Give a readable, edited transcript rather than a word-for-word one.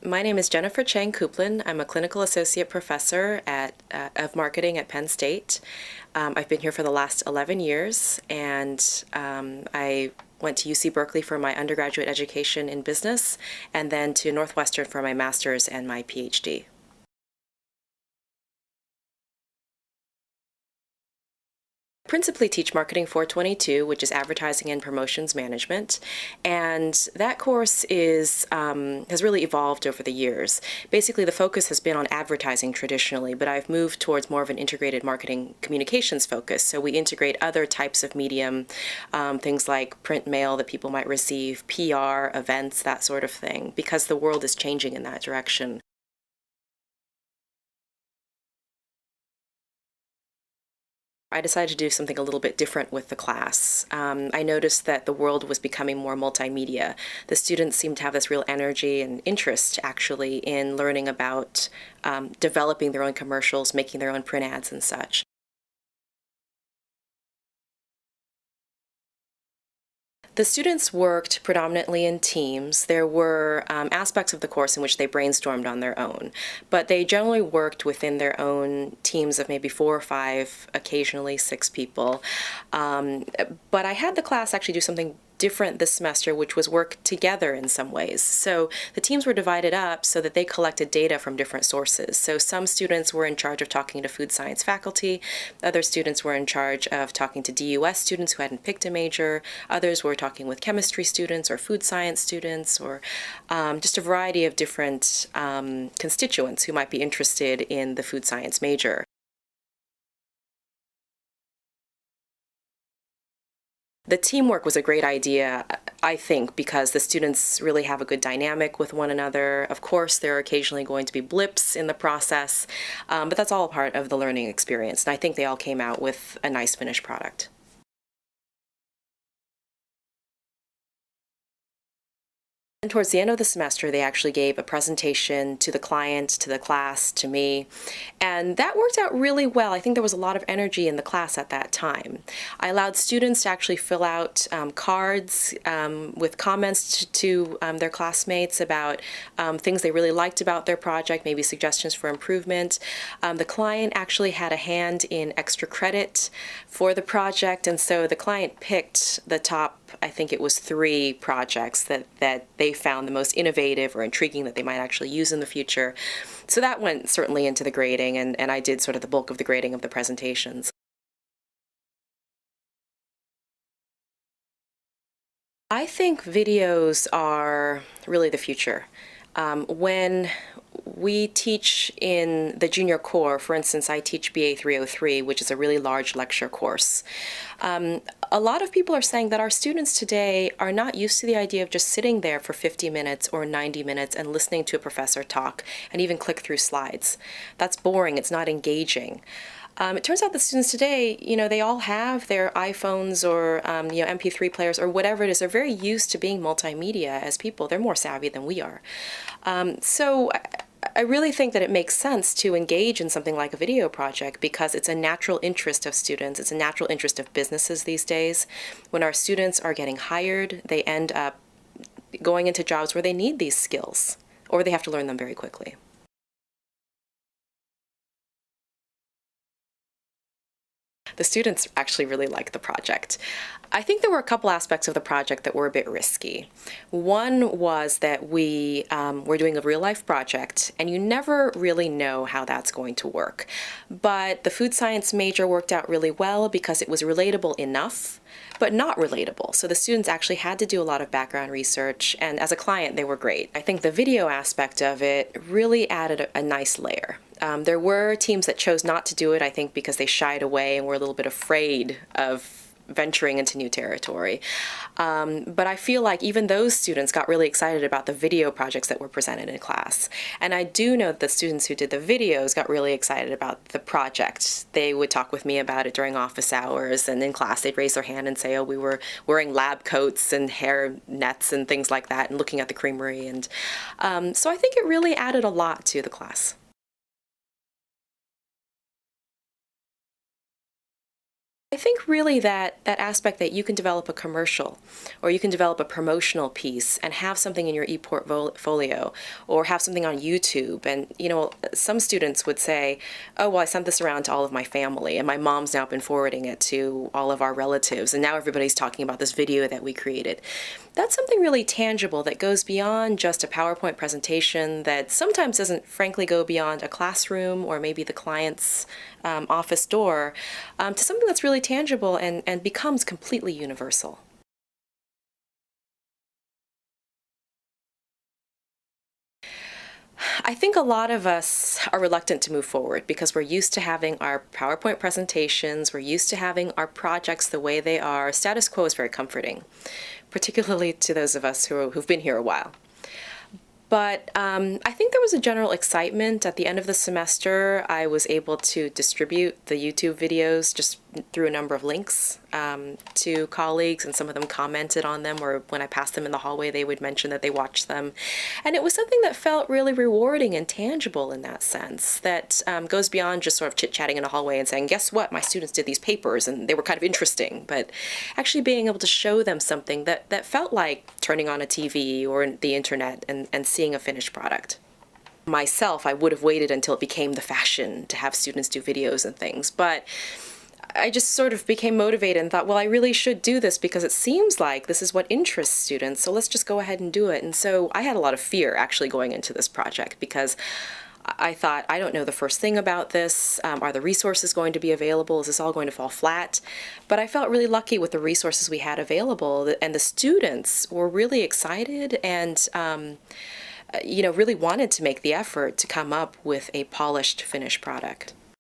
My name is Jennifer Chang Coupland. I'm a clinical associate professor of marketing at Penn State. I've been here for the last 11 years, and I went to UC Berkeley for my undergraduate education in business, and then to Northwestern for my master's and my PhD. Principally teach Marketing 422, which is advertising and promotions management, and that course has really evolved over the years. Basically, the focus has been on advertising traditionally, but I've moved towards more of an integrated marketing communications focus. So we integrate other types of medium, things like print mail that people might receive, PR, events, that sort of thing, because the world is changing in that direction. I decided to do something a little bit different with the class. I noticed that the world was becoming more multimedia. The students seemed to have this real energy and interest, actually, in learning about developing their own commercials, making their own print ads and such. The students worked predominantly in teams. There were aspects of the course in which they brainstormed on their own, but they generally worked within their own teams of maybe 4 or 5, occasionally 6 people. But I had the class actually do something different this semester, which was work together in some ways. So the teams were divided up so that they collected data from different sources. So some students were in charge of talking to food science faculty, other students were in charge of talking to DUS students who hadn't picked a major, others were talking with chemistry students or food science students, or just a variety of different constituents who might be interested in the food science major. The teamwork was a great idea, I think, because the students really have a good dynamic with one another. Of course, there are occasionally going to be blips in the process, but that's all part of the learning experience, and I think they all came out with a nice finished product. And towards the end of the semester, they actually gave a presentation to the client, to the class, to me, and that worked out really well. I think there was a lot of energy in the class at that time. I allowed students to actually fill out cards with comments to their classmates about things they really liked about their project, maybe suggestions for improvement. The client actually had a hand in extra credit for the project, and so the client picked the top, I think it was 3 projects that they found the most innovative or intriguing that they might actually use in the future. So that went certainly into the grading, and I did sort of the bulk of the grading of the presentations. I think videos are really the future. When we teach in the junior core, for instance, I teach BA 303, which is a really large lecture course. A lot of people are saying that our students today are not used to the idea of just sitting there for 50 minutes or 90 minutes and listening to a professor talk and even click through slides. That's boring, it's not engaging. It turns out the students today, they all have their iPhones or MP3 players or whatever it is. They're very used to being multimedia as people. They're more savvy than we are. So I really think that it makes sense to engage in something like a video project because it's a natural interest of students. It's a natural interest of businesses these days. When our students are getting hired, they end up going into jobs where they need these skills, or they have to learn them very quickly. The students actually really liked the project. I think there were a couple aspects of the project that were a bit risky. One was that we were doing a real-life project, and you never really know how that's going to work. But the food science major worked out really well because it was relatable enough, but not relatable. So the students actually had to do a lot of background research, and as a client, they were great. I think the video aspect of it really added a nice layer. There were teams that chose not to do it, I think, because they shied away and were a little bit afraid of venturing into new territory. But I feel like even those students got really excited about the video projects that were presented in class. And I do know that the students who did the videos got really excited about the project. They would talk with me about it during office hours, and in class they'd raise their hand and say, oh, we were wearing lab coats and hair nets and things like that, and looking at the creamery. And so I think it really added a lot to the class. I think really that aspect that you can develop a commercial or you can develop a promotional piece and have something in your e-portfolio or have something on YouTube. And, some students would say, oh, well, I sent this around to all of my family and my mom's now been forwarding it to all of our relatives. And now everybody's talking about this video that we created. That's something really tangible that goes beyond just a PowerPoint presentation, that sometimes doesn't frankly go beyond a classroom or maybe the client's office door, to something that's really tangible and becomes completely universal. I think a lot of us are reluctant to move forward because we're used to having our PowerPoint presentations, we're used to having our projects the way they are. Status quo is very comforting, particularly to those of us who've been here a while. But I think there was a general excitement. At the end of the semester, I was able to distribute the YouTube videos just through a number of links to colleagues, and some of them commented on them, or when I passed them in the hallway, they would mention that they watched them. And it was something that felt really rewarding and tangible in that sense, that goes beyond just sort of chit-chatting in a hallway and saying, guess what, my students did these papers and they were kind of interesting, but actually being able to show them something that felt like turning on a TV or the internet and seeing a finished product. Myself, I would have waited until it became the fashion to have students do videos and things, but I just sort of became motivated and thought, well, I really should do this because it seems like this is what interests students, so let's just go ahead and do it. And so I had a lot of fear actually going into this project because I thought, I don't know the first thing about this. Are the resources going to be available? Is this all going to fall flat? But I felt really lucky with the resources we had available, and the students were really excited and really wanted to make the effort to come up with a polished, finished product.